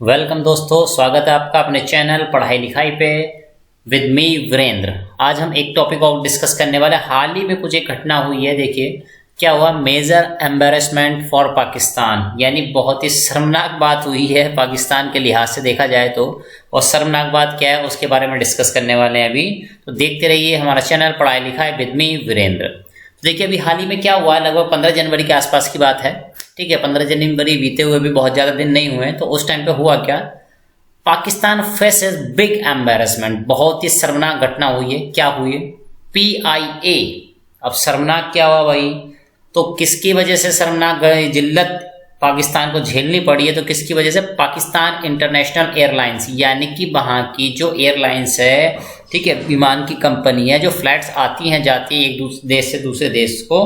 Welcome दोस्तों, स्वागत है आपका अपने चैनल पढ़ाई लिखाई पे विद मी वीरेंद्र। आज हम एक टॉपिक और डिस्कस करने वाले। हाल ही में कुछ एक घटना हुई है। देखिए क्या हुआ, मेजर एम्बेरसमेंट फॉर पाकिस्तान, यानी बहुत ही शर्मनाक बात हुई है पाकिस्तान के लिहाज से देखा जाए तो। और शर्मनाक बात क्या है उसके बारे में डिस्कस करने वाले हैं अभी। तो देखते रहिए हमारा चैनल पढ़ाई लिखाई विद मी वीरेंद्र। तो देखिए अभी हाल ही में क्या हुआ है, लगभग 15 जनवरी के आसपास की बात है। ठीक है, 15 जनवरी बीते हुए भी बहुत ज़्यादा दिन नहीं हुए। तो उस टाइम पे हुआ क्या, पाकिस्तान फेसेस बिग एम्बेरसमेंट, बहुत ही शर्मनाक घटना हुई है। क्या हुई है, PIA। अब शर्मनाक क्या हुआ भाई, तो किसकी वजह से शर्मनाक जिल्लत पाकिस्तान को झेलनी पड़ी है, तो किसकी वजह से, पाकिस्तान इंटरनेशनल एयरलाइंस, यानी कि वहाँ की जो एयरलाइंस है, ठीक है, विमान की कंपनी है, जो फ्लाइट्स आती हैं जाती हैं एक देश से दूसरे देश को,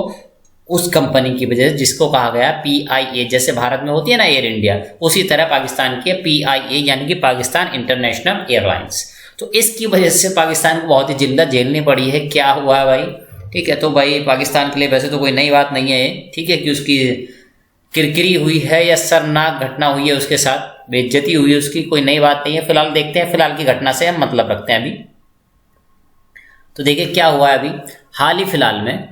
उस कंपनी की वजह से, जिसको कहा गया PIA। जैसे भारत में होती है ना एयर इंडिया, उसी तरह पाकिस्तान की PIA यानी कि पाकिस्तान इंटरनेशनल एयरलाइंस। तो इसकी वजह से पाकिस्तान को बहुत ही जिल्लत झेलनी पड़ी है। क्या हुआ है भाई, ठीक है, तो भाई पाकिस्तान के लिए वैसे तो कोई नई बात नहीं है, ठीक है, कि उसकी किरकिरी हुई है या शर्मनाक घटना हुई है, उसके साथ बेइज्जती हुई है, उसकी कोई नई बात नहीं है। फिलहाल देखते हैं, फिलहाल की घटना से हम मतलब रखते हैं अभी। तो देखिए क्या हुआ है अभी हाल ही फिलहाल में,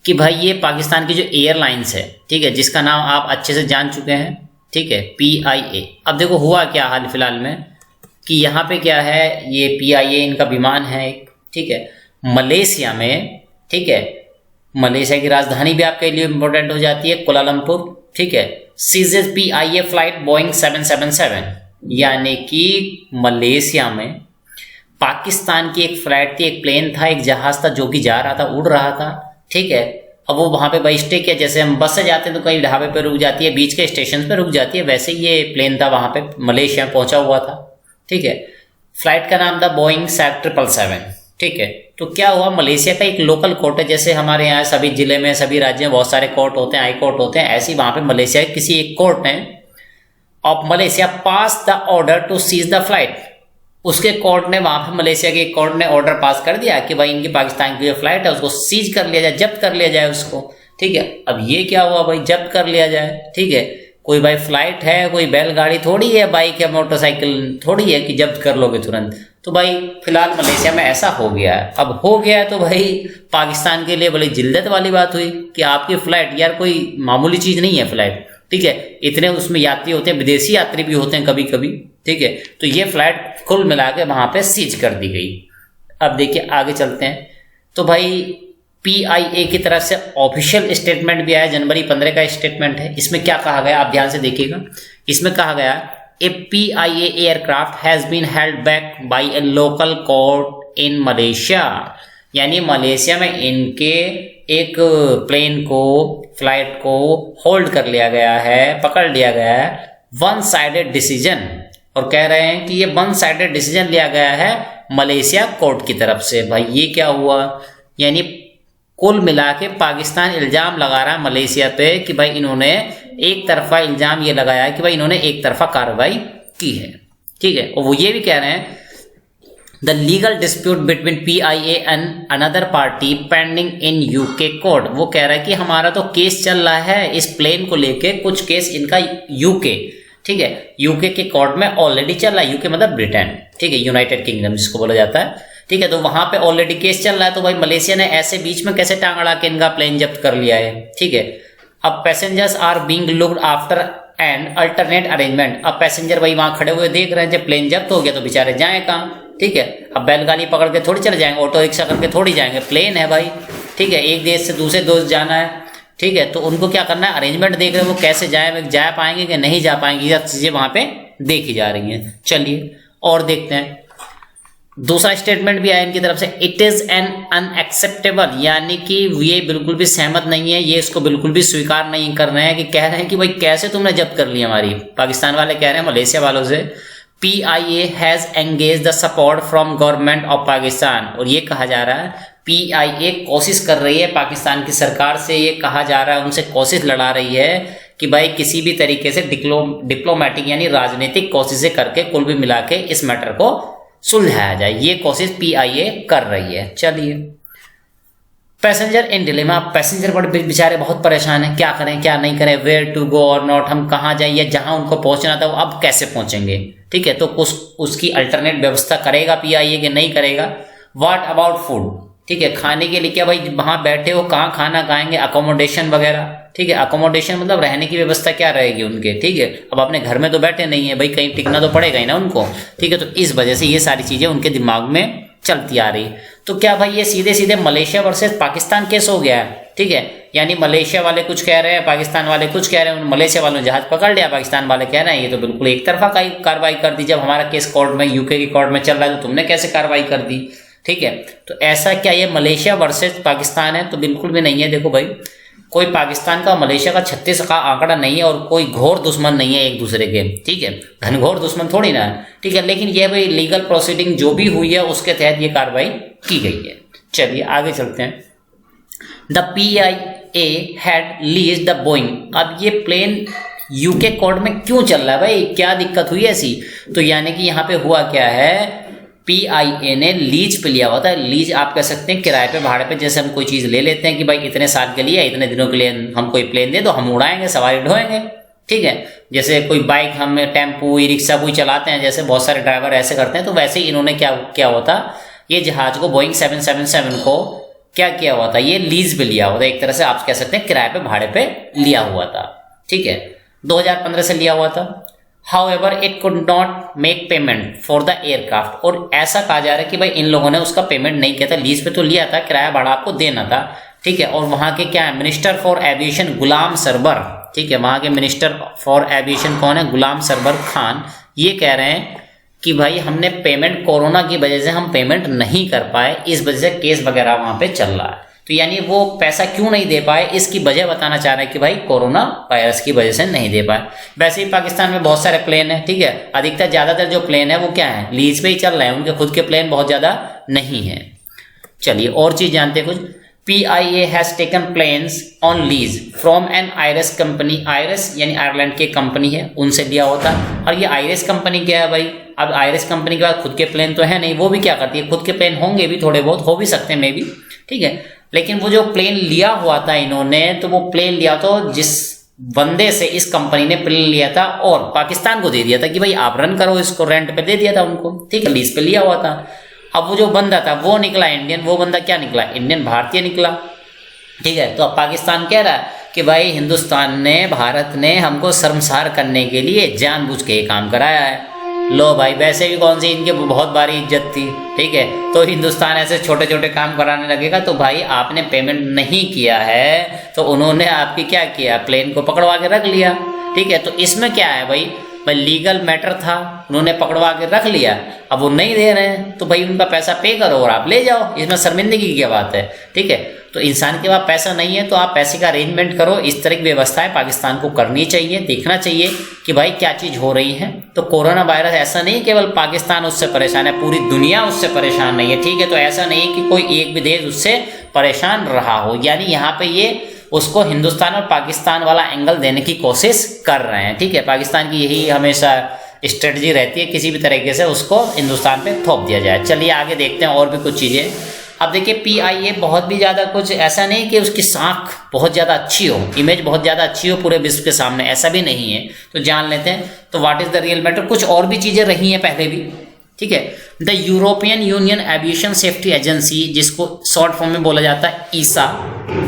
कि भाई ये पाकिस्तान की जो एयरलाइंस है, ठीक है, जिसका नाम आप अच्छे से जान चुके हैं, ठीक है, PIA। अब देखो हुआ क्या हाल फिलहाल में, कि यहाँ पे क्या है, ये PIA इनका विमान है एक, ठीक है, मलेशिया में, ठीक है, मलेशिया की राजधानी भी आपके लिए इंपॉर्टेंट हो जाती है कुलालमपुर, ठीक है, सीजेस PIA फ्लाइट बोइंग 777, यानी कि मलेशिया में पाकिस्तान की एक फ्लाइट थी, एक प्लेन था, एक जहाज था जो कि जा रहा था, उड़ रहा था, ठीक है। अब वो वहाँ पे भाई स्टे किया, जैसे हम बस से जाते हैं तो कहीं ढाबे पे रुक जाती है, बीच के स्टेशन पे रुक जाती है, वैसे ही ये प्लेन था वहाँ पे मलेशिया में पहुंचा हुआ था, ठीक है। फ्लाइट का नाम था बोइंग 777, ठीक है। तो क्या हुआ, मलेशिया का एक लोकल कोर्ट है, जैसे हमारे यहाँ सभी जिले में सभी राज्यों में बहुत सारे कोर्ट होते हैं, हाई कोर्ट होते हैं, ऐसे ही वहाँ पे मलेशिया किसी एक कोर्ट ने of Malaysia pass the order to seize the flight. उसके कोर्ट ने, वहां पर मलेशिया के कोर्ट ने ऑर्डर पास कर दिया कि भाई इनकी पाकिस्तान की जो फ्लाइट है उसको सीज कर लिया जाए, जब्त कर लिया जाए उसको, ठीक है। अब ये क्या हुआ भाई, जब्त कर लिया जाए, ठीक है। कोई भाई फ्लाइट है, कोई बैलगाड़ी थोड़ी है, बाइक या मोटरसाइकिल थोड़ी है कि जब्त कर लोगे तुरंत। तो भाई फिलहाल मलेशिया में ऐसा हो गया है। अब हो गया है तो भाई पाकिस्तान के लिए बड़ी जिल्लत वाली बात हुई कि आपकी फ्लाइट, यार कोई मामूली चीज नहीं है फ्लाइट, ठीक है, इतने उसमें यात्री होते हैं, विदेशी यात्री भी होते हैं कभी कभी, ठीक है। तो ये फ्लाइट कुल मिला के वहां पे सीज कर दी गई। अब देखिए आगे चलते हैं। तो भाई PIA की तरफ से ऑफिशियल स्टेटमेंट भी आया, जनवरी 15 का स्टेटमेंट है। इसमें क्या कहा गया आप ध्यान से देखिएगा। इसमें कहा गया, a PIA aircraft has been held back by a local court in Malaysia, यानी मलेशिया में इनके एक प्लेन को, फ्लाइट को होल्ड कर लिया गया है, पकड़ लिया गया है, वन साइडेड डिसीजन। और कह रहे हैं कि ये वन साइडेड डिसीजन लिया गया है मलेशिया कोर्ट की तरफ से। भाई ये क्या हुआ, यानी कुल मिला के पाकिस्तान इल्जाम लगा रहा है मलेशिया पे कि भाई इन्होंने एक तरफा इल्जाम ये लगाया है कि भाई इन्होंने एक तरफा कार्रवाई की है, ठीक है। और वो ये भी कह रहे हैं, the legal dispute between PIA and another party pending in UK court. वो कह रहा है कि हमारा तो केस चल रहा है इस प्लेन को लेके, कुछ केस इनका UK, ठीक है, UK के कोर्ट में ऑलरेडी चल रहा है। UK मतलब ब्रिटेन, ठीक है, यूनाइटेड किंगडम जिसको बोला जाता है, ठीक है। तो वहां पे ऑलरेडी केस चल रहा है। तो भाई मलेशिया ने ऐसे बीच में कैसे टांग अड़ा के इनका प्लेन जब्त कर लिया है, ठीक है। अब passengers are being looked after and alternate arrangement. अब पैसेंजर भाई वहां खड़े हुए देख रहे हैं, जब प्लेन जब्त हो गया तो बेचारे जाए कहाँ, ठीक है। अब बैलगाड़ी पकड़ के थोड़ी चले जाएंगे, ऑटो रिक्शा करके थोड़ी जाएंगे, प्लेन है भाई, ठीक है, एक देश से दूसरे देश जाना है, ठीक है। तो उनको क्या करना है, अरेंजमेंट देख रहे हैं, वो कैसे जा पाएंगे कि नहीं जा पाएंगे, ये चीजें वहां पे देखी जा रही हैं। चलिए और देखते हैं। दूसरा स्टेटमेंट भी आया इनकी तरफ से, इट इज एन अनएक्सेप्टेबल, यानी कि ये बिल्कुल भी सहमत नहीं है, ये इसको बिल्कुल भी स्वीकार नहीं कर रहे हैं, कि कह रहे हैं कि भाई कैसे तुमने जब्त कर ली हमारी, पाकिस्तान वाले कह रहे हैं मलेशिया वालों से। PIA has engage the support from government of Pakistan. और ये कहा जा रहा है PIA कोशिश कर रही है पाकिस्तान की सरकार से, ये कहा जा रहा है उनसे कोशिश लड़ा रही है कि भाई किसी भी तरीके से डिप्लोमेटिक यानी राजनीतिक कोशिशें करके कुल भी मिला के इस मैटर को सुलझाया जाए, ये कोशिश PIA कर रही है। चलिए पैसेंजर इन डिलेमा, पैसेंजर बड़े बेचारे बहुत परेशान हैं, क्या करें क्या नहीं करें, वेयर टू गो और नॉट, हम कहाँ जाएं, या जहां उनको पहुंचना था वो अब कैसे पहुंचेंगे। ठीक है, तो उसकी अल्टरनेट व्यवस्था करेगा पीआईए कि नहीं करेगा। व्हाट अबाउट फूड, ठीक है, खाने के लिए क्या भाई वहां बैठे हो कहाँ खाना खाएंगे, अकोमोडेशन वगैरह। ठीक है, अकोमोडेशन मतलब रहने की व्यवस्था क्या रहेगी उनके। ठीक है, अब अपने घर में तो बैठे नहीं है भाई, कहीं टिकना तो पड़ेगा ही ना उनको। ठीक है, तो इस वजह से ये सारी चीजें उनके दिमाग में चलती आ रही। तो क्या भाई ये सीधे सीधे मलेशिया वर्सेस पाकिस्तान केस हो गया है। ठीक है, यानी मलेशिया वाले कुछ कह रहे हैं, पाकिस्तान वाले कुछ कह रहे हैं, मलेशिया वालों ने जहाज पकड़ लिया, पाकिस्तान वाले कह रहे हैं ये तो बिल्कुल एक तरफा कार्रवाई कर दी, जब हमारा केस कोर्ट में यूके की कोर्ट में चल रहा है तो तुमने कैसे कार्रवाई कर दी। ठीक है, तो ऐसा क्या ये मलेशिया वर्सेस पाकिस्तान है, तो बिल्कुल भी नहीं है। देखो भाई, कोई पाकिस्तान का मलेशिया का 36 का आंकड़ा नहीं है और कोई घोर दुश्मन नहीं है एक दूसरे के। ठीक है, घनघोर दुश्मन थोड़ी ना है। ठीक है, लेकिन ये भाई लीगल प्रोसीडिंग जो भी हुई है उसके तहत ये कार्रवाई की गई है। चलिए आगे चलते हैं। The PIA had lease the Boeing. अब ये प्लेन यूके कोर्ट में क्यों चल रहा है भाई, क्या दिक्कत हुई ऐसी। तो यानी कि यहाँ पे हुआ क्या है, PIA ने लीज पे लिया हुआ था। लीज आप कह सकते हैं किराए पे, भाड़े पे। जैसे हम कोई चीज ले लेते हैं कि भाई इतने साल के लिए, इतने दिनों के लिए हम कोई प्लेन दे दो, हम उड़ाएंगे, सवारी ढोएंगे। ठीक है, जैसे कोई बाइक, हम टेम्पू ई रिक्शा कोई चलाते हैं, जैसे बहुत सारे ड्राइवर ऐसे करते हैं, तो वैसे ही इन्होंने क्या होता, ये जहाज को बोइंग 777 को क्या किया हुआ था, ये लीज पे लिया हुआ था। एक तरह से आप कह सकते हैं किराए पे, भाड़े पे लिया हुआ था। ठीक है, 2015 से लिया हुआ था। However, it could not make payment for the aircraft। और ऐसा कहा जा रहा है कि भाई इन लोगों ने उसका पेमेंट नहीं किया था। लीज पे तो लिया था, किराया भाड़ा आपको देना था। ठीक है, और वहां के क्या है, minister for aviation Ghulam Sarwar. ठीक है, वहां के मिनिस्टर फॉर एविएशन कौन है, गुलाम सरवर खान। ये कह रहे हैं कि भाई हमने पेमेंट, कोरोना की वजह से हम पेमेंट नहीं कर पाए, इस वजह से केस वगैरह वहां पे चल रहा है। तो यानी वो पैसा क्यों नहीं दे पाए, इसकी वजह बताना चाह रहे हैं कि भाई कोरोना वायरस की वजह से नहीं दे पाए। वैसे ही पाकिस्तान में बहुत सारे प्लेन है। ठीक है, अधिकतर ज्यादातर जो प्लेन है वो क्या है, लीज पे ही चल रहे हैं, उनके खुद के प्लेन बहुत ज्यादा नहीं है। चलिए और चीज जानते हैं कुछ। PIA has taken planes on lease from an Irish company. Irish यानी आयरलैंड की कंपनी है, उनसे लिया होता। और ये आयरिस कंपनी क्या है भाई, अब आयरिस कंपनी के बाद खुद के प्लेन तो है नहीं, वो भी क्या करती है, खुद के प्लेन होंगे भी, थोड़े बहुत हो भी सकते हैं मे बी। ठीक है, लेकिन वो जो प्लेन लिया हुआ था इन्होंने, तो वो प्लेन लिया तो जिस बंदे से इस कंपनी ने प्लेन लिया था और पाकिस्तान को दे दिया था कि भाई आप रन करो इसको, रेंट पे दे दिया था उनको। ठीक है, लीज पे लिया हुआ था। अब वो जो बंदा था वो निकला इंडियन, वो बंदा क्या निकला, इंडियन भारतीय निकला। ठीक है, तो अब पाकिस्तान कह रहा है कि भाई हिंदुस्तान ने, भारत ने हमको शर्मसार करने के लिए जानबूझ के ये काम कराया है। लो भाई, वैसे भी कौन सी इनकी बहुत बारी इज्जत थी। ठीक है, तो हिंदुस्तान ऐसे छोटे छोटे काम कराने लगेगा, तो भाई आपने पेमेंट नहीं किया है तो उन्होंने आपकी क्या किया, प्लेन को पकड़वा के रख लिया। ठीक है, तो इसमें क्या है भाई लीगल मैटर था, उन्होंने पकड़वा के रख लिया, अब वो नहीं दे रहे हैं तो भाई उनका पैसा पे करो और आप ले जाओ, इसमें शर्मिंदगी की क्या बात है। ठीक है, तो इंसान के पास पैसा नहीं है तो आप पैसे का अरेंजमेंट करो। इस तरह की व्यवस्थाएं पाकिस्तान को करनी चाहिए, देखना चाहिए कि भाई क्या चीज़ हो रही है। तो कोरोना वायरस ऐसा नहीं केवल पाकिस्तान उससे परेशान है, पूरी दुनिया उससे परेशान नहीं है। ठीक है, तो ऐसा नहीं कि कोई एक भी देश उससे परेशान रहा हो, यानी यहाँ पे ये उसको हिंदुस्तान और पाकिस्तान वाला एंगल देने की कोशिश कर रहे हैं। ठीक है, पाकिस्तान की यही हमेशा स्ट्रेटजी रहती है, किसी भी तरीके से उसको हिंदुस्तान पे थोप दिया जाए। चलिए आगे देखते हैं और भी कुछ चीज़ें। अब देखिए PIA बहुत भी ज़्यादा कुछ ऐसा नहीं कि उसकी साख बहुत ज़्यादा अच्छी हो, इमेज बहुत ज़्यादा अच्छी हो पूरे विश्व के सामने, ऐसा भी नहीं है। तो जान लेते हैं तो what is the real matter. कुछ और भी चीज़ें रही हैं पहले भी। ठीक है, the European union aviation safety agency, जिसको शॉर्ट फॉर्म में बोला जाता है ESA।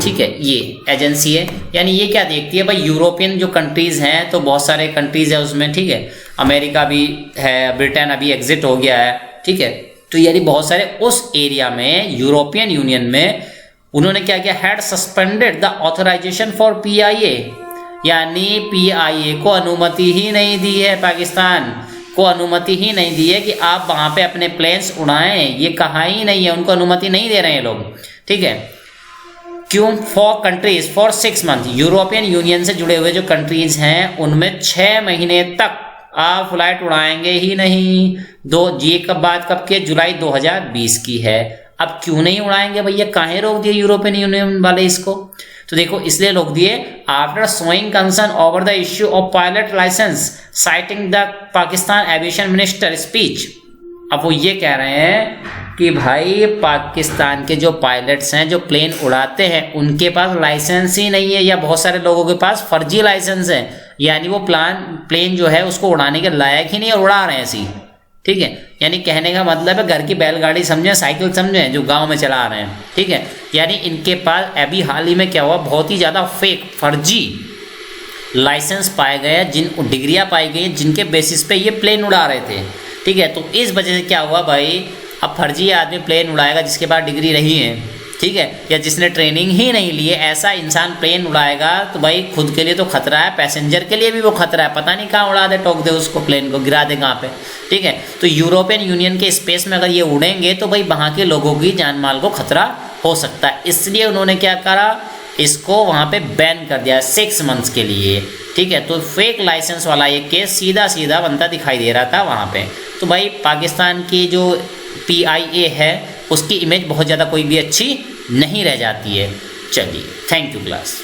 ठीक है, ये एजेंसी है, यानी ये क्या देखती है भाई, यूरोपियन जो कंट्रीज़ हैं, तो बहुत सारे कंट्रीज़ है उसमें। ठीक है, अमेरिका भी है, ब्रिटेन अभी एग्जिट हो गया है। ठीक है, तो यानी बहुत सारे उस एरिया में, यूरोपियन यूनियन में उन्होंने क्या किया, had suspended the authorisation for PIA, यानी PIA को अनुमति ही नहीं दी है, पाकिस्तान को अनुमति ही नहीं दी है कि आप वहां पे अपने प्लेन्स उड़ाएं, ये कहा ही नहीं है, उनको अनुमति नहीं दे रहे हैं लोग। ठीक है, क्यों, for countries for 6 month, European union से जुड़े हुए जो कंट्रीज हैं उनमें 6 महीने तक आप फ्लाइट उड़ाएंगे ही नहीं। ये कब बात कब की, जुलाई 2020 की है। अब क्यों नहीं उड़ाएंगे भैया, काहे रोक दिए यूरोपियन यूनियन वाले इसको, तो देखो इसलिए रोक दिए after showing concern over the issue of pilot licence citing the Pakistan aviation minister speech. अब वो ये कह रहे हैं कि भाई पाकिस्तान के जो पायलट्स हैं जो प्लेन उड़ाते हैं उनके पास लाइसेंस ही नहीं है, या बहुत सारे लोगों के पास फर्जी लाइसेंस है, यानी वो प्लेन जो है उसको उड़ाने के लायक ही नहीं है, उड़ा रहे हैं ऐसी। ठीक है, यानी कहने का मतलब है घर की बैलगाड़ी समझें, साइकिल समझें, जो गांव में चला रहे हैं। ठीक है, यानी इनके पास अभी हाल ही में क्या हुआ, बहुत ही ज़्यादा फेक फर्जी लाइसेंस पाए गए, जिन डिग्रियां पाई गई जिनके बेसिस पे ये प्लेन उड़ा रहे थे। ठीक है, तो इस वजह से क्या हुआ भाई, अब फर्जी आदमी प्लेन उड़ाएगा जिसके पास डिग्री नहीं है, ठीक है, या जिसने ट्रेनिंग ही नहीं ली है, ऐसा इंसान प्लेन उड़ाएगा तो भाई खुद के लिए तो खतरा है, पैसेंजर के लिए भी वो खतरा है, पता नहीं कहाँ उड़ा दे, ठोक दे उसको, प्लेन को गिरा दे कहाँ पे। ठीक है, तो यूरोपियन यूनियन के स्पेस में अगर ये उड़ेंगे तो भाई वहाँ के लोगों की जान माल को खतरा हो सकता है, इसलिए उन्होंने क्या करा, इसको वहाँ पे बैन कर दिया 6 मंथ्स के लिए। ठीक है, तो फेक लाइसेंस वाला ये केस सीधा सीधा बनता दिखाई दे रहा था वहाँ पे। तो भाई पाकिस्तान की जो PIA है उसकी इमेज बहुत ज़्यादा कोई भी अच्छी नहीं रह जाती है। चलिए, थैंक यू क्लास।